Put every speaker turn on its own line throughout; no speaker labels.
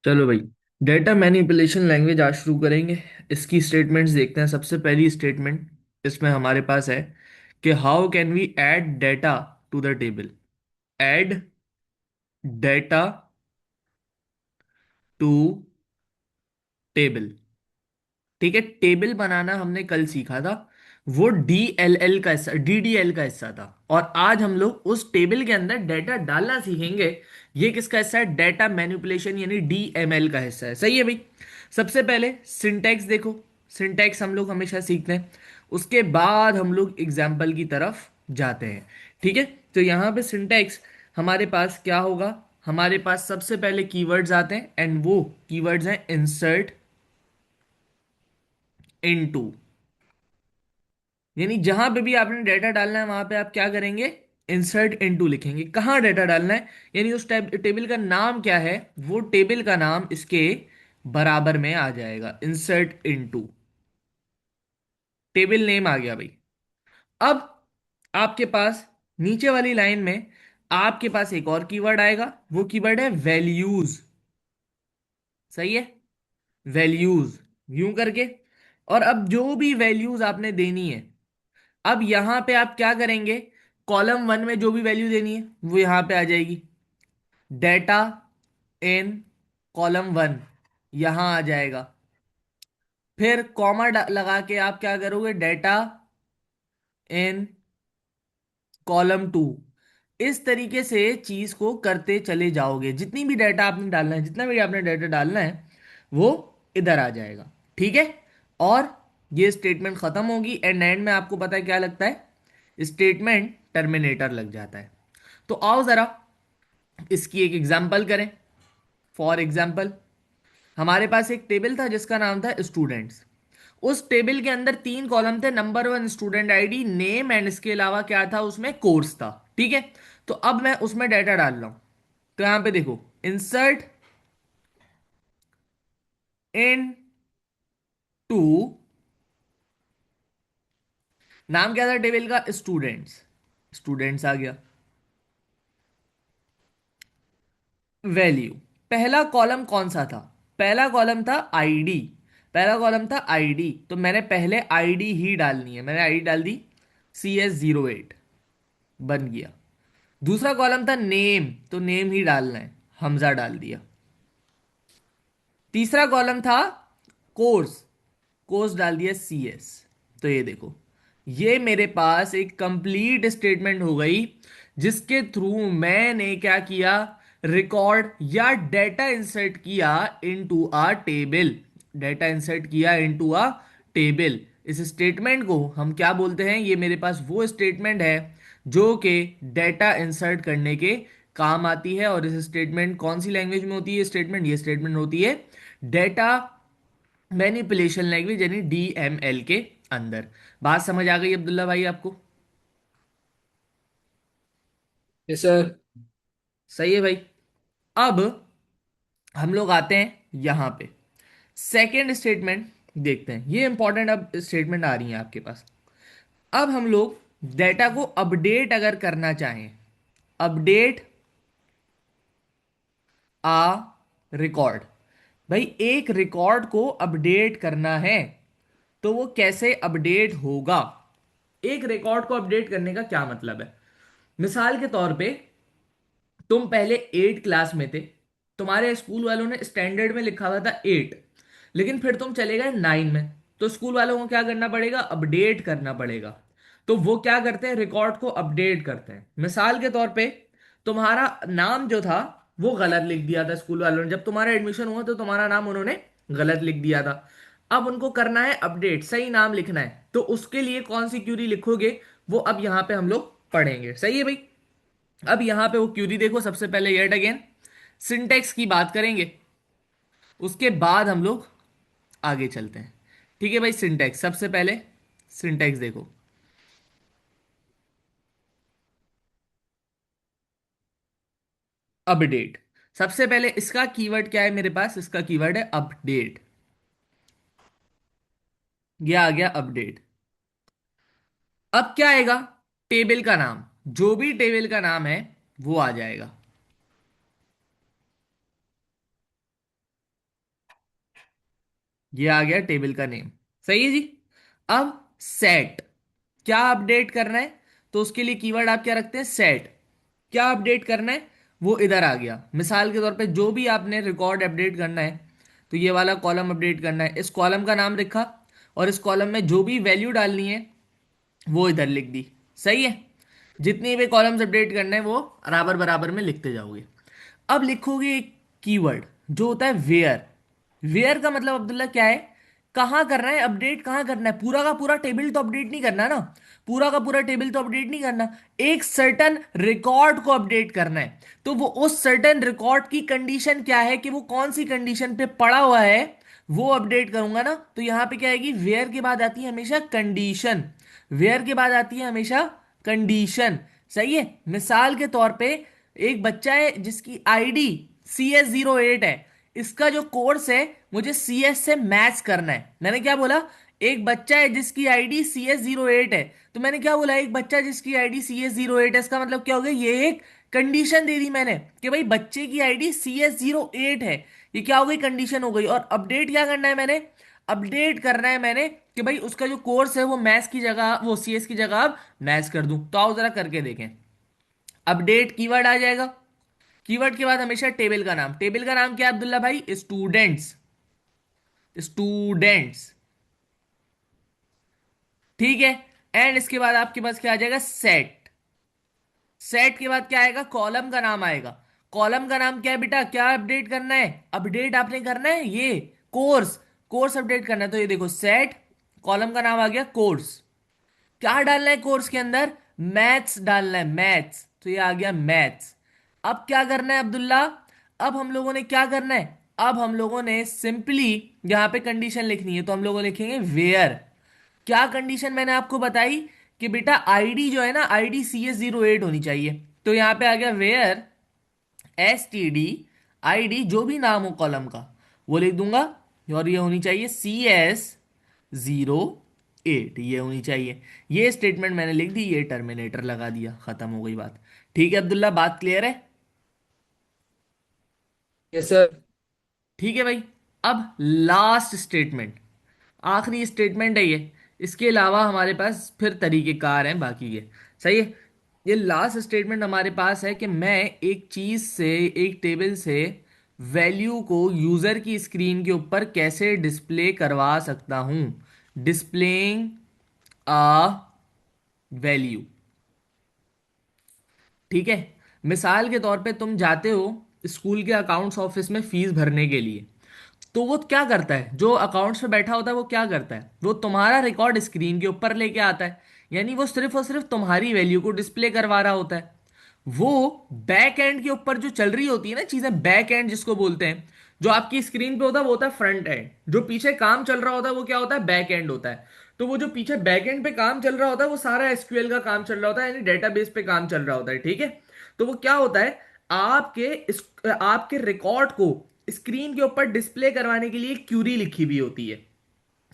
चलो भाई। Data manipulation language आज शुरू करेंगे। इसकी स्टेटमेंट्स देखते हैं। सबसे पहली स्टेटमेंट इसमें हमारे पास है कि how can we add data to the table. Add data to table. ठीक है, टेबल बनाना हमने कल सीखा था। वो DLL का हिस्सा, DDL का हिस्सा था। और आज हम लोग उस टेबल के अंदर डेटा डालना सीखेंगे। ये किसका हिस्सा है? डेटा मैनिपुलेशन यानी DML का हिस्सा है। सही है भाई। सबसे पहले सिंटैक्स देखो। सिंटैक्स हम लोग हमेशा सीखते हैं, उसके बाद हम लोग एग्जाम्पल की तरफ जाते हैं। ठीक है, तो यहाँ पे सिंटैक्स हमारे पास क्या होगा? हमारे पास सबसे पहले कीवर्ड्स आते हैं एंड वो कीवर्ड्स हैं इंसर्ट इनटू। यानी जहां पे भी आपने डेटा डालना है वहां पे आप क्या करेंगे? इंसर्ट इनटू लिखेंगे। कहाँ डेटा डालना है, यानी उस टेबल का नाम क्या है, वो टेबल का नाम इसके बराबर में आ जाएगा। इंसर्ट इनटू, टेबल नेम आ गया भाई। अब आपके पास नीचे वाली लाइन में आपके पास एक और कीवर्ड आएगा, वो कीवर्ड है वैल्यूज। सही है, वैल्यूज यूं करके। और अब जो भी वैल्यूज आपने देनी है, अब यहां पे आप क्या करेंगे? कॉलम वन में जो भी वैल्यू देनी है वो यहां पे आ जाएगी। डेटा इन कॉलम वन यहां आ जाएगा। फिर कॉमा लगा के आप क्या करोगे? Data in column to. इस तरीके से चीज को करते चले जाओगे। जितनी भी डेटा आपने डालना है, जितना भी आपने डेटा डालना है, वो इधर आ जाएगा। ठीक है, और ये स्टेटमेंट खत्म होगी एंड एंड में आपको पता है क्या लगता है? स्टेटमेंट टर्मिनेटर लग जाता है। तो आओ जरा इसकी एक एग्जांपल करें। फॉर एग्जांपल, हमारे पास एक टेबल था जिसका नाम था स्टूडेंट्स। उस टेबल के अंदर तीन कॉलम थे, number one student ID, name and इसके अलावा क्या था? उसमें कोर्स था। ठीक है, तो अब मैं उसमें डाटा डाल रहा हूं। तो यहां पे देखो, इंसर्ट इन टू, नाम क्या था टेबल का? स्टूडेंट्स। स्टूडेंट्स आ गया। वैल्यू, पहला कॉलम कौन सा था? पहला कॉलम था आईडी। पहला कॉलम था आईडी, तो मैंने पहले आईडी ही डालनी है। मैंने आईडी डाल दी CS08, बन गया। दूसरा कॉलम था नेम, तो नेम ही डालना है, हमजा डाल दिया। तीसरा कॉलम था कोर्स, कोर्स डाल दिया CS। तो ये देखो, ये मेरे पास एक कंप्लीट स्टेटमेंट हो गई जिसके थ्रू मैंने क्या किया? रिकॉर्ड या डेटा इंसर्ट किया into a table. Data insert किया इनटू अ टेबल। इस स्टेटमेंट को हम क्या बोलते हैं? ये मेरे पास वो स्टेटमेंट है जो कि डेटा इंसर्ट करने के काम आती है। और इस स्टेटमेंट कौन सी लैंग्वेज में होती है? स्टेटमेंट, ये स्टेटमेंट होती है डेटा मैनिपुलेशन लैंग्वेज यानी DML के अंदर। बात समझ आ गई अब्दुल्ला भाई आपको?
Yes sir.
सही है भाई। अब हम लोग आते हैं यहां पे सेकेंड स्टेटमेंट देखते हैं। ये इंपॉर्टेंट अब स्टेटमेंट आ रही है आपके पास। अब हम लोग डेटा को अपडेट अगर करना चाहें, अपडेट आ रिकॉर्ड। भाई एक रिकॉर्ड को अपडेट करना है तो वो कैसे अपडेट होगा? एक रिकॉर्ड को अपडेट करने का क्या मतलब है? मिसाल के तौर पे, तुम पहले 8 क्लास में थे, तुम्हारे स्कूल वालों ने स्टैंडर्ड में लिखा हुआ था 8, लेकिन फिर तुम चले गए 9 में। तो स्कूल वालों को क्या करना पड़ेगा? अपडेट करना पड़ेगा। तो वो क्या करते हैं? रिकॉर्ड को अपडेट करते हैं। मिसाल के तौर पे, तुम्हारा नाम जो था वो गलत लिख दिया था स्कूल वालों ने। जब तुम्हारा एडमिशन हुआ तो तुम्हारा नाम उन्होंने गलत लिख दिया था। अब उनको करना है अपडेट, सही नाम लिखना है। तो उसके लिए कौन सी क्यूरी लिखोगे, वो अब यहां पे हम लोग पढ़ेंगे। सही है भाई। अब यहां पे वो क्यूरी देखो। सबसे पहले येट अगेन सिंटेक्स की बात करेंगे, उसके बाद हम लोग आगे चलते हैं। ठीक है भाई, सिंटेक्स सबसे पहले। सिंटेक्स देखो, अपडेट। सबसे पहले इसका कीवर्ड क्या है मेरे पास? इसका कीवर्ड है अपडेट। ये आ गया अपडेट। अब क्या आएगा? टेबल का नाम। जो भी टेबल का नाम है वो आ जाएगा। ये आ गया टेबल का नेम। सही है जी। अब सेट, क्या अपडेट करना है? तो उसके लिए कीवर्ड आप क्या रखते हैं? सेट। क्या अपडेट करना है? वो इधर आ गया। मिसाल के तौर पे जो भी आपने रिकॉर्ड अपडेट करना है, तो ये वाला कॉलम अपडेट करना है, इस कॉलम का नाम लिखा, और इस कॉलम में जो भी वैल्यू डालनी है वो इधर लिख दी। सही है। जितनी भी कॉलम्स अपडेट करने हैं वो बराबर बराबर में लिखते जाओगे। अब लिखोगे एक कीवर्ड जो होता है वेयर। वेयर का मतलब अब्दुल्ला क्या है? कहाँ करना है अपडेट? कहाँ करना है? पूरा का पूरा टेबल तो अपडेट नहीं करना ना। पूरा का पूरा टेबल तो अपडेट नहीं करना। एक सर्टन रिकॉर्ड को अपडेट करना है। तो वो उस सर्टन रिकॉर्ड की कंडीशन क्या है, कि वो कौन सी कंडीशन पे पड़ा हुआ है, वो अपडेट करूंगा ना। तो यहां पे क्या आएगी? वेयर के बाद आती है हमेशा कंडीशन। वेयर के बाद आती है हमेशा कंडीशन। सही है। मिसाल के तौर पे एक बच्चा है जिसकी आईडी CS08 है। इसका जो कोर्स है, मुझे CS से मैच करना है। मैंने क्या बोला? एक बच्चा है जिसकी आईडी CS08 है। तो मैंने क्या बोला? एक बच्चा जिसकी आईडी CS08 है, इसका मतलब क्या हो गया? ये एक कंडीशन दे दी मैंने कि भाई बच्चे की आईडी CS08 है। ये क्या हो गई? कंडीशन हो गई। और अपडेट क्या करना है मैंने? अपडेट करना है मैंने कि भाई उसका जो कोर्स है वो मैथ्स की जगह, वो CS की जगह अब मैथ्स कर दूं। तो आओ जरा करके देखें। अपडेट कीवर्ड आ जाएगा। कीवर्ड के बाद हमेशा टेबल का नाम। टेबल का नाम क्या है अब्दुल्ला भाई? स्टूडेंट्स। स्टूडेंट्स। ठीक है। एंड इसके बाद आपके पास क्या आ जाएगा? सेट। सेट के बाद क्या आएगा? कॉलम का नाम आएगा। कॉलम का नाम क्या है बेटा? क्या अपडेट करना है? अपडेट आपने करना है ये कोर्स। कोर्स अपडेट करना है। तो ये देखो सेट, कॉलम का नाम आ गया कोर्स। क्या डालना है कोर्स के अंदर? मैथ्स डालना है, मैथ्स। तो ये आ गया मैथ्स। अब क्या करना है अब्दुल्ला? अब हम लोगों ने क्या करना है? अब हम लोगों ने सिंपली यहां पे कंडीशन लिखनी है। तो हम लोगों लिखेंगे वेयर। क्या कंडीशन मैंने आपको बताई? कि बेटा आईडी जो है ना, आईडी CS08 होनी चाहिए। तो यहां पे आ गया वेयर STD ID, जो भी नाम हो कॉलम का वो लिख दूंगा। और ये होनी चाहिए CS08, ये होनी चाहिए। ये स्टेटमेंट मैंने लिख दी, ये टर्मिनेटर लगा दिया, खत्म हो गई बात। ठीक है अब्दुल्ला, बात क्लियर है?
Yes sir.
ठीक है भाई। अब लास्ट स्टेटमेंट, आखिरी स्टेटमेंट है ये। इसके अलावा हमारे पास फिर तरीकेकार हैं बाकी के। सही है। ये लास्ट स्टेटमेंट हमारे पास है कि मैं एक चीज से, एक टेबल से वैल्यू को यूजर की स्क्रीन के ऊपर कैसे डिस्प्ले करवा सकता हूं। Displaying a value. ठीक है। मिसाल के तौर पे तुम जाते हो स्कूल के अकाउंट्स ऑफिस में फीस भरने के लिए। तो वो क्या करता है? जो अकाउंट्स पे बैठा होता है वो क्या करता है? वो तुम्हारा रिकॉर्ड स्क्रीन के ऊपर लेके आता है। यानी वो सिर्फ और सिर्फ तुम्हारी वैल्यू को डिस्प्ले करवा रहा होता है। वो बैक एंड के ऊपर जो चल रही होती है ना चीजें, बैक एंड जिसको बोलते हैं, जो आपकी स्क्रीन पे होता है वो होता है फ्रंट एंड। जो पीछे काम चल रहा होता है वो क्या होता है? बैक एंड होता है। तो वो जो पीछे बैक एंड पे काम चल रहा होता है वो सारा SQL का काम चल रहा होता है, यानी डेटाबेस पे काम चल रहा होता है। ठीक है। तो वो क्या होता है? आपके रिकॉर्ड को स्क्रीन के ऊपर डिस्प्ले करवाने के लिए क्यूरी लिखी हुई होती है।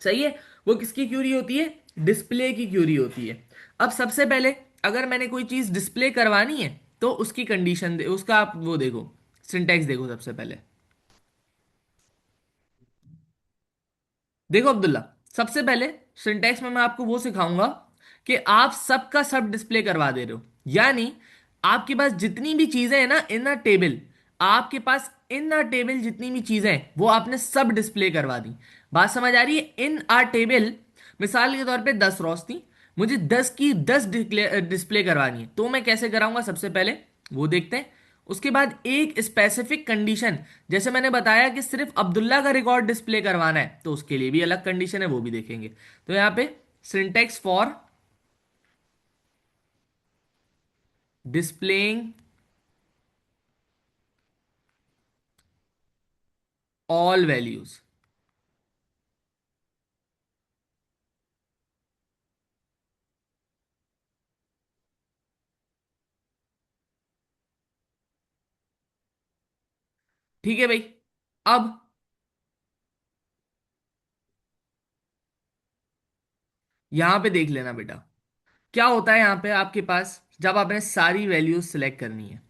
सही है। वो किसकी क्यूरी होती है? डिस्प्ले की क्यूरी होती है। अब सबसे पहले अगर मैंने कोई चीज डिस्प्ले करवानी है तो उसकी कंडीशन दे, उसका आप वो देखो, सिंटेक्स देखो सबसे पहले। देखो अब्दुल्ला, सबसे पहले सिंटेक्स में मैं आपको वो सिखाऊंगा कि आप सबका सब डिस्प्ले करवा दे रहे हो। यानी आपके पास जितनी भी चीजें हैं ना इन अ टेबल, आपके पास इन अ टेबल जितनी भी चीजें हैं वो आपने सब डिस्प्ले करवा दी। बात समझ आ रही है? इन अ टेबल, मिसाल के तौर पे 10 रोशनी, मुझे 10 की 10 डिस्प्ले करवानी है। तो मैं कैसे कराऊंगा? सबसे पहले वो देखते हैं। उसके बाद एक स्पेसिफिक कंडीशन, जैसे मैंने बताया कि सिर्फ अब्दुल्ला का रिकॉर्ड डिस्प्ले करवाना है, तो उसके लिए भी अलग कंडीशन है, वो भी देखेंगे। तो यहां पे syntax for displaying all values. ठीक है भाई। अब यहां पे देख लेना बेटा, क्या होता है यहां पे आपके पास जब आपने सारी वैल्यूज सिलेक्ट करनी है।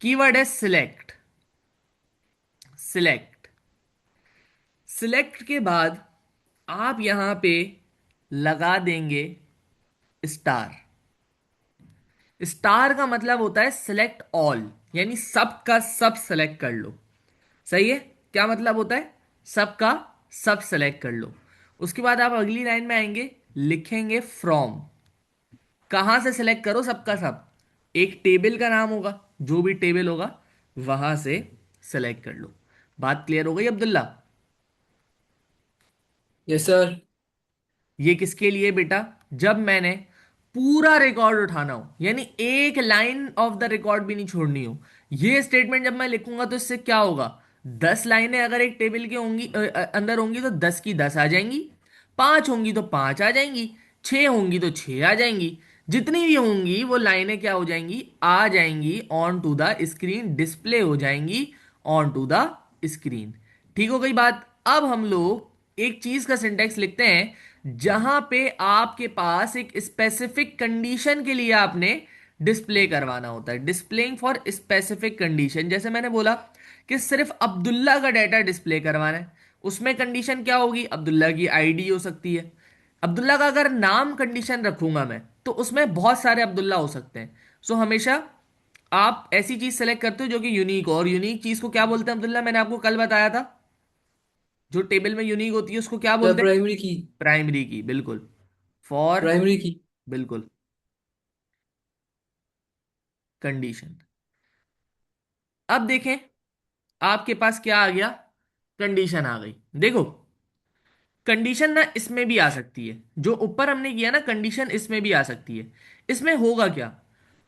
कीवर्ड है सिलेक्ट। सिलेक्ट। सिलेक्ट के बाद आप यहां पे लगा देंगे स्टार। स्टार का मतलब होता है सिलेक्ट ऑल, यानी सब का सब सेलेक्ट कर लो। सही है। क्या मतलब होता है? सबका सब सेलेक्ट कर लो। उसके बाद आप अगली लाइन में आएंगे, लिखेंगे फ्रॉम। कहां से सेलेक्ट करो सबका सब? एक टेबल का नाम होगा, जो भी टेबल होगा वहां से सेलेक्ट कर लो। बात क्लियर हो गई अब्दुल्ला?
Yes sir.
ये किसके लिए बेटा? जब मैंने पूरा रिकॉर्ड उठाना हो, यानी एक लाइन ऑफ द रिकॉर्ड भी नहीं छोड़नी हो। ये स्टेटमेंट जब मैं लिखूंगा तो इससे क्या होगा? 10 लाइनें अगर एक टेबल के होंगी अंदर होंगी तो 10 की 10 आ जाएंगी। 5 होंगी तो 5 आ जाएंगी। 6 होंगी तो 6 आ जाएंगी। जितनी भी होंगी वो लाइनें क्या हो जाएंगी? आ जाएंगी on to the screen, display हो जाएंगी ऑन टू द स्क्रीन। ठीक हो गई बात? अब हम लोग एक चीज का सिंटेक्स लिखते हैं जहां पे आपके पास एक स्पेसिफिक कंडीशन के लिए आपने डिस्प्ले करवाना होता है। डिस्प्लेइंग फॉर स्पेसिफिक कंडीशन, जैसे मैंने बोला कि सिर्फ अब्दुल्ला का डाटा डिस्प्ले करवाना है। उसमें कंडीशन क्या होगी? अब्दुल्ला की आईडी हो सकती है। अब्दुल्ला का अगर नाम कंडीशन रखूंगा मैं तो उसमें बहुत सारे अब्दुल्ला हो सकते हैं। सो हमेशा आप ऐसी चीज सेलेक्ट करते हो जो कि यूनिक हो। और यूनिक चीज को क्या बोलते हैं अब्दुल्ला? मैंने आपको कल बताया था, जो टेबल में यूनिक होती है उसको क्या
सर
बोलते हैं?
प्राइमरी की।
प्राइमरी की, बिल्कुल। फॉर,
प्राइमरी की।
बिल्कुल, कंडीशन। अब देखें, आपके पास क्या आ गया? कंडीशन आ गई। देखो, कंडीशन ना इसमें भी आ सकती है, जो ऊपर हमने किया ना कंडीशन, इसमें भी आ सकती है। इसमें होगा क्या?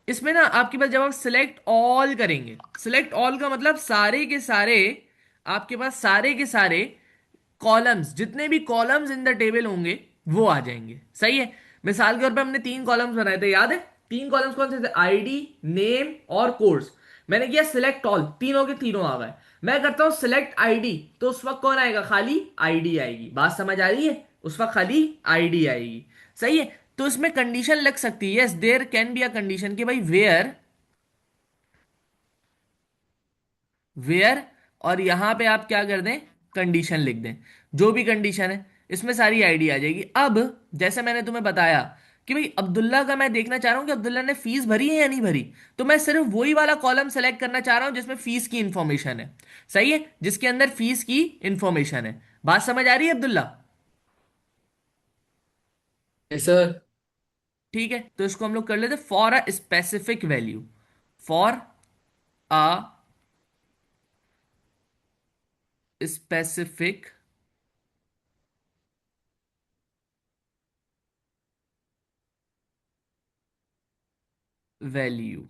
इसमें ना आपके पास जब आप सिलेक्ट ऑल करेंगे, सिलेक्ट ऑल का मतलब सारे के सारे, आपके पास सारे के सारे कॉलम्स, जितने भी कॉलम्स इन द टेबल होंगे वो आ जाएंगे। सही है। मिसाल के तौर पे हमने 3 कॉलम्स बनाए थे, याद है? 3 कॉलम्स कौन से थे? आईडी, नेम और कोर्स। मैंने किया सिलेक्ट ऑल, तीनों के तीनों आ गए। मैं करता हूं सिलेक्ट आईडी, तो उस वक्त कौन आएगा? खाली आईडी आएगी। बात समझ आ रही है? उस वक्त खाली आईडी आएगी। सही है। तो इसमें कंडीशन लग सकती है, yes there can be a condition, कि भाई वेयर, वेयर, और यहां पे आप क्या कर दें? कंडीशन लिख दें। जो भी कंडीशन है इसमें सारी आईडी आ जाएगी। अब जैसे मैंने तुम्हें बताया कि भाई अब्दुल्ला का मैं देखना चाह रहा हूं कि अब्दुल्ला ने फीस भरी है या नहीं भरी, तो मैं सिर्फ वही वाला कॉलम सेलेक्ट करना चाह रहा हूं जिसमें फीस की इंफॉर्मेशन है। सही है, जिसके अंदर फीस की इंफॉर्मेशन है। बात समझ आ रही है अब्दुल्ला?
Yes sir.
ठीक है, तो इसको हम लोग कर लेते for a specific value. For a specific value.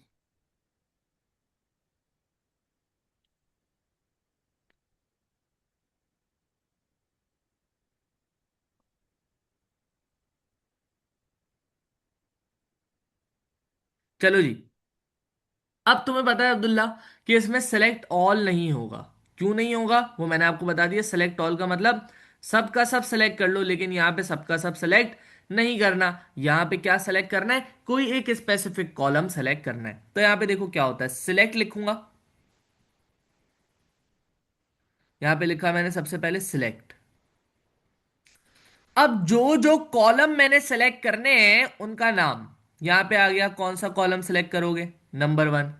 चलो जी। अब तुम्हें पता है अब्दुल्ला कि इसमें सेलेक्ट ऑल नहीं होगा। क्यों नहीं होगा वो मैंने आपको बता दिया। सेलेक्ट ऑल का मतलब सबका सब सेलेक्ट कर लो, लेकिन यहां पे सबका सब सेलेक्ट नहीं करना। यहां पे क्या सेलेक्ट करना है? कोई एक स्पेसिफिक कॉलम सेलेक्ट करना है। तो यहां पे देखो क्या होता है, सिलेक्ट लिखूंगा। यहां पे लिखा मैंने सबसे पहले सिलेक्ट। अब जो जो कॉलम मैंने सेलेक्ट करने हैं उनका नाम यहां पे आ गया। कौन सा कॉलम सेलेक्ट करोगे? नंबर 1।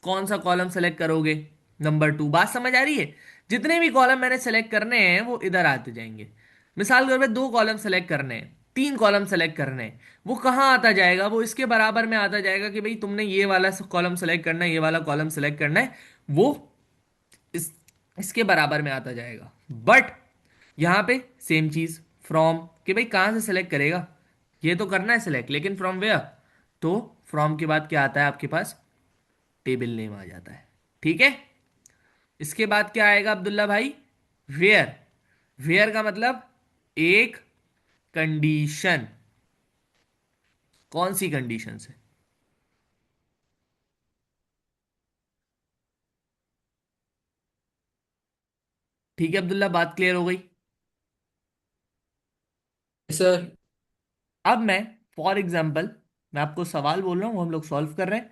कौन सा कॉलम सेलेक्ट करोगे? नंबर 2। बात समझ आ रही है? जितने भी कॉलम मैंने सेलेक्ट करने हैं वो इधर आते जाएंगे। मिसाल के तौर पे 2 कॉलम सेलेक्ट करने हैं, 3 कॉलम सेलेक्ट करने हैं, वो कहाँ आता जाएगा? वो इसके बराबर में आता जाएगा कि भाई तुमने ये वाला कॉलम सेलेक्ट करना है, ये वाला कॉलम सेलेक्ट करना है। वो इस इसके बराबर में आता जाएगा। बट यहां पे सेम चीज, फ्रॉम, कि भाई कहां से सेलेक्ट करेगा? ये तो करना है सिलेक्ट, लेकिन फ्रॉम वेयर? तो फ्रॉम के बाद क्या आता है आपके पास? टेबल नेम आ जाता है। ठीक है। इसके बाद क्या आएगा अब्दुल्ला भाई? वेयर। वेयर का मतलब एक कंडीशन। कौन सी कंडीशन से? ठीक है अब्दुल्ला, बात क्लियर हो गई?
Yes sir.
अब मैं फॉर एग्जाम्पल, मैं आपको सवाल बोल रहा हूं, वो हम लोग सॉल्व कर रहे हैं।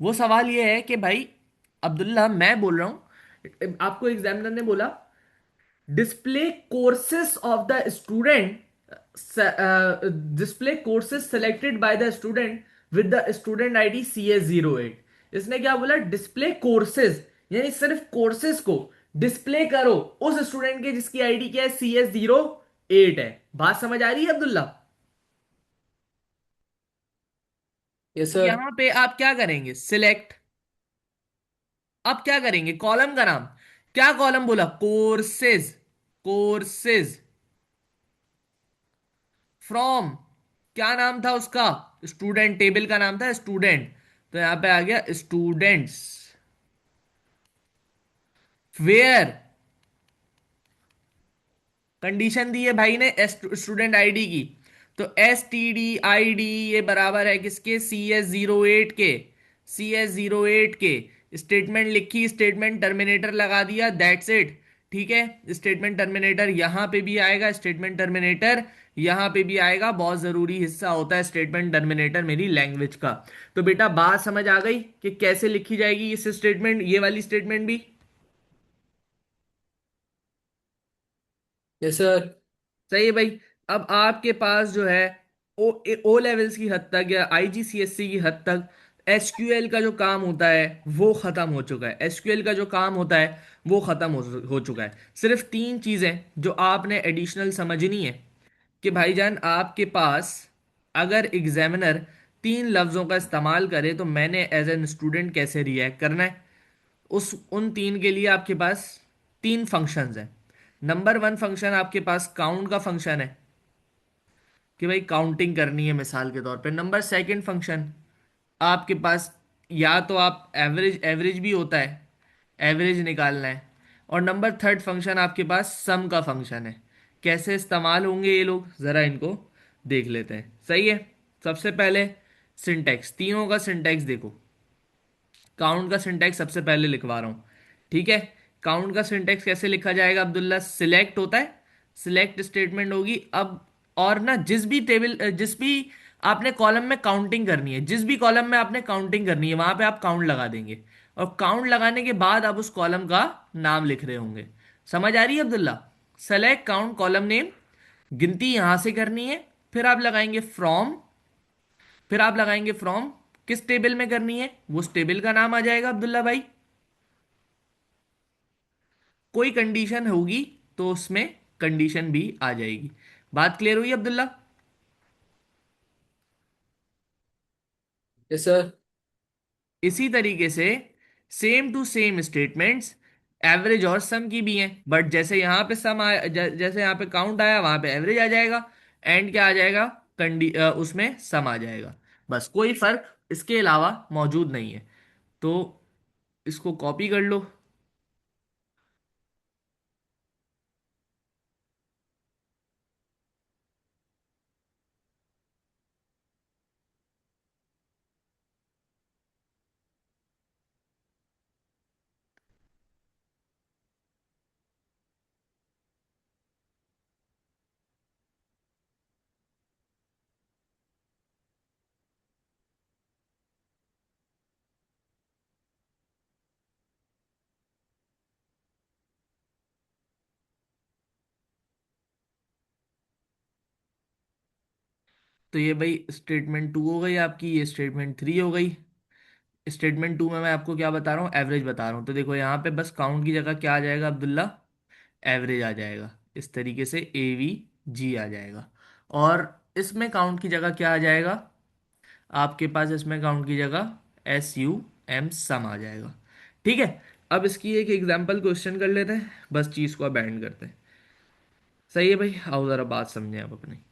वो सवाल ये है कि भाई अब्दुल्ला, मैं बोल रहा हूं, आपको एग्जामिनर ने बोला display courses of the student, display courses selected by the student with the student ID CS08। इसने क्या बोला, डिस्प्ले कोर्सेज, यानी सिर्फ कोर्सेज को डिस्प्ले करो उस स्टूडेंट के जिसकी आईडी क्या है, CS08 है। बात समझ आ रही है अब्दुल्ला?
यस
तो
सर।
यहां पे आप क्या करेंगे, सिलेक्ट। अब क्या करेंगे, कॉलम का नाम, क्या कॉलम बोला, कोर्सेज, कोर्सेज फ्रॉम, क्या नाम था उसका, स्टूडेंट, टेबल का नाम था स्टूडेंट, तो यहां पे आ गया स्टूडेंट्स, वेयर, कंडीशन दी है भाई ने स्टूडेंट आईडी की, तो STD ID ये बराबर है किसके, CS08 के, CS08 के। स्टेटमेंट लिखी, स्टेटमेंट टर्मिनेटर लगा दिया, दैट्स इट। ठीक है, स्टेटमेंट टर्मिनेटर यहां पे भी आएगा, स्टेटमेंट टर्मिनेटर यहां पे भी आएगा, बहुत जरूरी हिस्सा होता है स्टेटमेंट टर्मिनेटर मेरी लैंग्वेज का। तो बेटा बात समझ आ गई कि कैसे लिखी जाएगी इस स्टेटमेंट, ये वाली स्टेटमेंट भी?
Yes sir.
सही है भाई। अब आपके पास जो है ओ लेवल्स की हद तक या IGCSE की हद तक SQL का जो काम होता है वो खत्म हो चुका है, SQL का जो काम होता है वो खत्म हो चुका है। सिर्फ तीन चीजें जो आपने एडिशनल समझनी है कि भाईजान आपके पास अगर एग्जामिनर तीन लफ्जों का इस्तेमाल करे तो मैंने एज एन स्टूडेंट कैसे रिएक्ट करना है। उस उन तीन के लिए आपके पास तीन फंक्शंस हैं। नंबर वन फंक्शन आपके पास काउंट का फंक्शन है कि भाई काउंटिंग करनी है मिसाल के तौर पे। नंबर सेकंड फंक्शन आपके पास, या तो आप एवरेज, एवरेज भी होता है, एवरेज निकालना है। और नंबर थर्ड फंक्शन आपके पास सम का फंक्शन है। कैसे इस्तेमाल होंगे ये लोग, जरा इनको देख लेते हैं। सही है, सबसे पहले सिंटैक्स, तीनों का सिंटैक्स देखो। काउंट का सिंटैक्स सबसे पहले लिखवा रहा हूं, ठीक है। काउंट का सिंटैक्स कैसे लिखा जाएगा अब्दुल्ला, सिलेक्ट होता है, सिलेक्ट स्टेटमेंट होगी अब। और ना जिस भी टेबल, जिस भी आपने कॉलम में काउंटिंग करनी है, जिस भी कॉलम में आपने काउंटिंग करनी है वहां पे आप काउंट लगा देंगे। और काउंट लगाने के बाद आप उस कॉलम का नाम लिख रहे होंगे। समझ आ रही है Abdullah? Select count column name, गिनती यहां से करनी है, फिर आप लगाएंगे फ्रॉम, फिर आप लगाएंगे फ्रॉम, किस टेबल में करनी है वो उस टेबल का नाम आ जाएगा अब्दुल्ला भाई। कोई कंडीशन होगी तो उसमें कंडीशन भी आ जाएगी। बात क्लियर हुई अब्दुल्ला?
Yes sir.
इसी तरीके से same to same statements average और सम की भी हैं, बट जैसे यहां पे सम आया, जैसे यहां पे काउंट आया वहां पे एवरेज आ जाएगा, एंड क्या आ जाएगा, उसमें सम आ जाएगा। बस कोई फर्क इसके अलावा मौजूद नहीं है। तो इसको कॉपी कर लो। तो ये भाई स्टेटमेंट टू हो गई आपकी, ये स्टेटमेंट थ्री हो गई। स्टेटमेंट टू में मैं आपको क्या बता रहा हूँ, एवरेज बता रहा हूँ। तो देखो यहाँ पे बस काउंट की जगह क्या आ जाएगा अब्दुल्ला, एवरेज आ जाएगा। इस तरीके से AVG आ जाएगा। और इसमें काउंट की जगह क्या आ जाएगा आपके पास, इसमें काउंट की जगह SUM सम आ जाएगा। ठीक है, अब इसकी एक एग्जांपल क्वेश्चन कर लेते हैं, बस चीज को बैंड करते हैं। सही है भाई, आओ जरा बात समझें आप अपनी।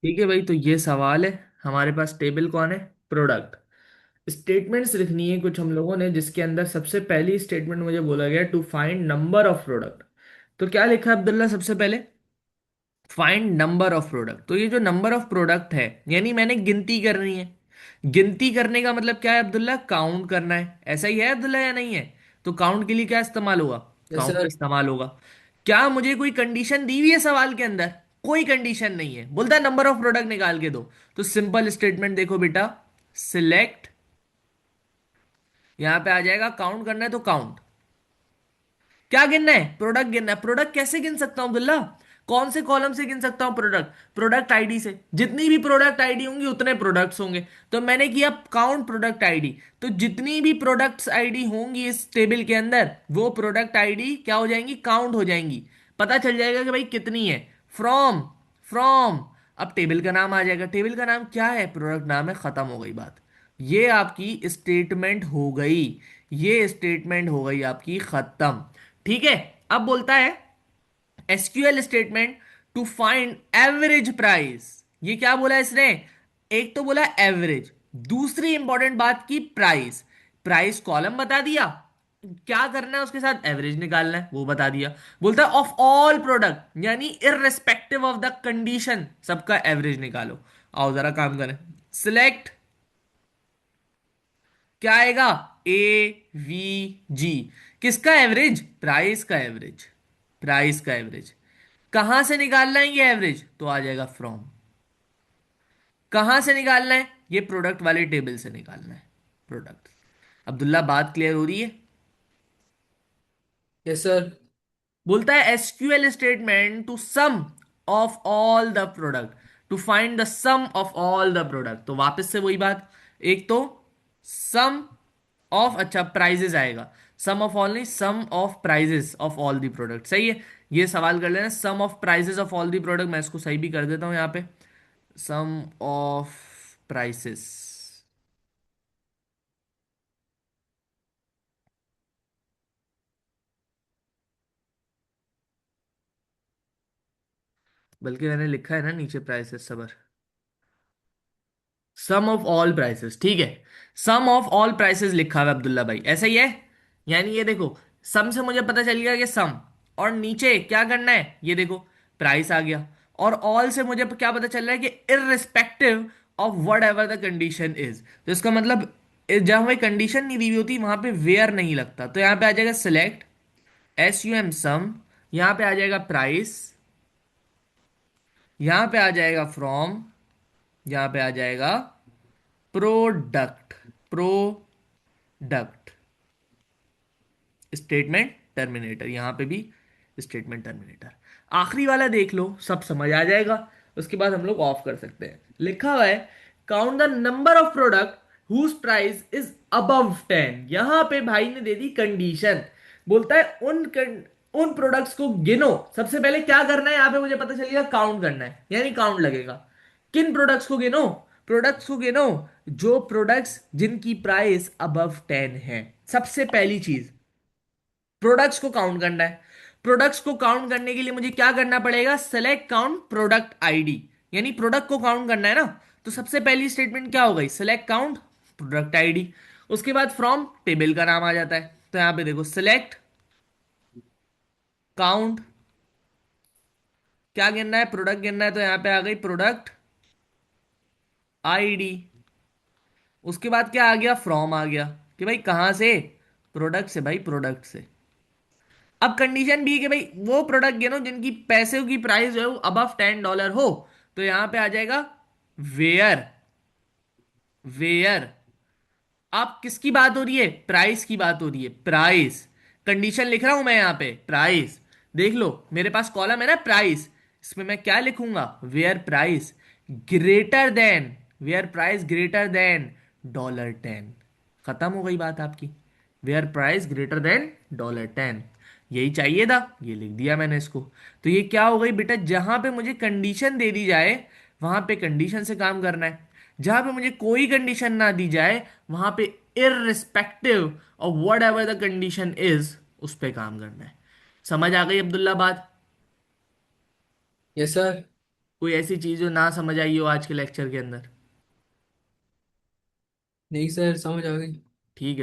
ठीक है भाई, तो ये सवाल है, हमारे पास टेबल कौन है, प्रोडक्ट। स्टेटमेंट्स लिखनी है कुछ हम लोगों ने, जिसके अंदर सबसे पहली स्टेटमेंट मुझे बोला गया to find number of product. तो क्या लिखा है अब्दुल्ला सबसे पहले, फाइंड नंबर ऑफ प्रोडक्ट। तो ये जो नंबर ऑफ प्रोडक्ट है यानी मैंने गिनती करनी है। गिनती करने का मतलब क्या है अब्दुल्ला, काउंट करना है। ऐसा ही है अब्दुल्ला या नहीं है? तो काउंट के लिए क्या इस्तेमाल होगा,
यस
काउंट
सर।
इस्तेमाल होगा। क्या मुझे कोई कंडीशन दी हुई है सवाल के अंदर? कोई कंडीशन नहीं है, बोलता है नंबर ऑफ प्रोडक्ट निकाल के दो। तो सिंपल स्टेटमेंट देखो बेटा, सिलेक्ट, यहां पे आ जाएगा काउंट करना है तो काउंट। क्या गिनना है? प्रोडक्ट गिनना है। प्रोडक्ट कैसे गिन सकता हूं अब्दुल्ला? कौन से कॉलम से गिन सकता हूं प्रोडक्ट? प्रोडक्ट आईडी से। जितनी भी प्रोडक्ट आईडी होंगी उतने प्रोडक्ट्स होंगे। तो मैंने किया काउंट प्रोडक्ट आईडी। तो जितनी भी प्रोडक्ट्स आईडी होंगी इस टेबल के अंदर, वो प्रोडक्ट आईडी क्या हो जाएंगी? काउंट हो जाएंगी। पता चल जाएगा कि भाई कितनी है। फ्रॉम, फ्रॉम, अब टेबल का नाम आ जाएगा। टेबल का नाम क्या है? प्रोडक्ट नाम है। खत्म हो गई बात। ये आपकी स्टेटमेंट हो गई। ये स्टेटमेंट हो गई आपकी खत्म। ठीक है। अब बोलता है SQL statement to find average price. ये क्या बोला इसने? एक तो बोला एवरेज, दूसरी इंपॉर्टेंट बात की प्राइस। प्राइस कॉलम बता दिया, क्या करना है उसके साथ? एवरेज निकालना है, वो बता दिया। बोलता है ऑफ ऑल प्रोडक्ट, यानी इररिस्पेक्टिव ऑफ द कंडीशन, सबका एवरेज निकालो। आओ जरा काम करें। सिलेक्ट, क्या आएगा? AVG। किसका एवरेज? प्राइस का एवरेज। प्राइस का एवरेज। कहां से निकालना है ये एवरेज? तो आ जाएगा फ्रॉम। कहां से निकालना है? ये प्रोडक्ट वाले टेबल से निकालना है। प्रोडक्ट। अब्दुल्ला बात क्लियर हो रही है?
Yes sir.
बोलता है SQL statement to some of all the product, to find the some of all the product. तो वापस से वही बात, एक तो सम ऑफ, अच्छा प्राइजेस आएगा। सम ऑफ ऑल नहीं, sum of prices of all the product. सही है। ये सवाल कर लेना, sum of prices of all the product. मैं इसको सही भी कर देता हूं यहां पे, सम ऑफ प्राइसेस। बल्कि मैंने लिखा है ना नीचे प्राइसेस सबर, सम ऑफ ऑल प्राइसेस। ठीक है। सम ऑफ ऑल प्राइसेस लिखा हुआ है अब्दुल्ला भाई, ऐसा ही है। यानी ये देखो, सम से मुझे पता चल गया कि सम, और नीचे क्या करना है ये देखो, प्राइस आ गया। और ऑल से मुझे क्या पता चल रहा है कि irrespective of what ever the condition is. तो इसका मतलब जहां हमें कंडीशन नहीं दी हुई होती वहां पे वेयर नहीं लगता। तो यहां पे आ जाएगा सिलेक्ट, SUM सम, यहां पे आ जाएगा प्राइस, यहां पे आ जाएगा फ्रॉम, यहां पे आ जाएगा प्रोडक्ट। प्रोडक्ट स्टेटमेंट टर्मिनेटर, यहां पे भी स्टेटमेंट टर्मिनेटर। आखिरी वाला देख लो, सब समझ आ जाएगा। उसके बाद हम लोग ऑफ कर सकते हैं। लिखा हुआ है count the number of product whose price is above 10। यहां पे भाई ने दे दी कंडीशन। बोलता है उन प्रोडक्ट्स को गिनो। सबसे पहले क्या करना है यहां पे मुझे पता चलेगा, काउंट करना है, यानी काउंट लगेगा। किन प्रोडक्ट्स को गिनो? प्रोडक्ट्स को गिनो जो प्रोडक्ट्स जिनकी प्राइस अबव 10 है। सबसे पहली चीज प्रोडक्ट्स को काउंट करना है। प्रोडक्ट्स को काउंट करने के लिए मुझे क्या करना पड़ेगा? सेलेक्ट काउंट प्रोडक्ट आईडी, यानी प्रोडक्ट को काउंट करना है ना। तो सबसे पहली स्टेटमेंट क्या हो गई? Select count product ID. उसके बाद फ्रॉम, टेबल का नाम आ जाता है। तो यहां पे देखो सिलेक्ट काउंट, क्या गिनना है? प्रोडक्ट गिनना है। तो यहां पे आ गई प्रोडक्ट आईडी। उसके बाद क्या आ गया? फ्रॉम आ गया। कि भाई कहां से? प्रोडक्ट से भाई, प्रोडक्ट से। अब कंडीशन भी है कि भाई वो प्रोडक्ट गिनो जिनकी पैसे की प्राइस जो है वो अबव $10 हो। तो यहां पे आ जाएगा वेयर। वेयर। आप किसकी बात हो रही है? प्राइस की बात हो रही है। प्राइस। कंडीशन लिख रहा हूं मैं यहां पे, प्राइस। देख लो मेरे पास कॉलम है ना प्राइस, इसमें मैं क्या लिखूंगा? Where price greater than, where price greater than $10। खत्म हो गई बात आपकी। वेयर प्राइस ग्रेटर देन $10, यही चाहिए था, ये लिख दिया मैंने इसको। तो ये क्या हो गई बेटा, जहां पे मुझे कंडीशन दे दी जाए वहां पे कंडीशन से काम करना है। जहां पे मुझे कोई कंडीशन ना दी जाए वहां पे irrespective of what ever the condition is उस पे काम करना है। समझ आ गई अब्दुल्ला बात?
Yes sir.
कोई ऐसी चीज जो ना समझ आई हो आज के लेक्चर के अंदर?
नहीं सर, समझ आ गई।
ठीक है बेटा।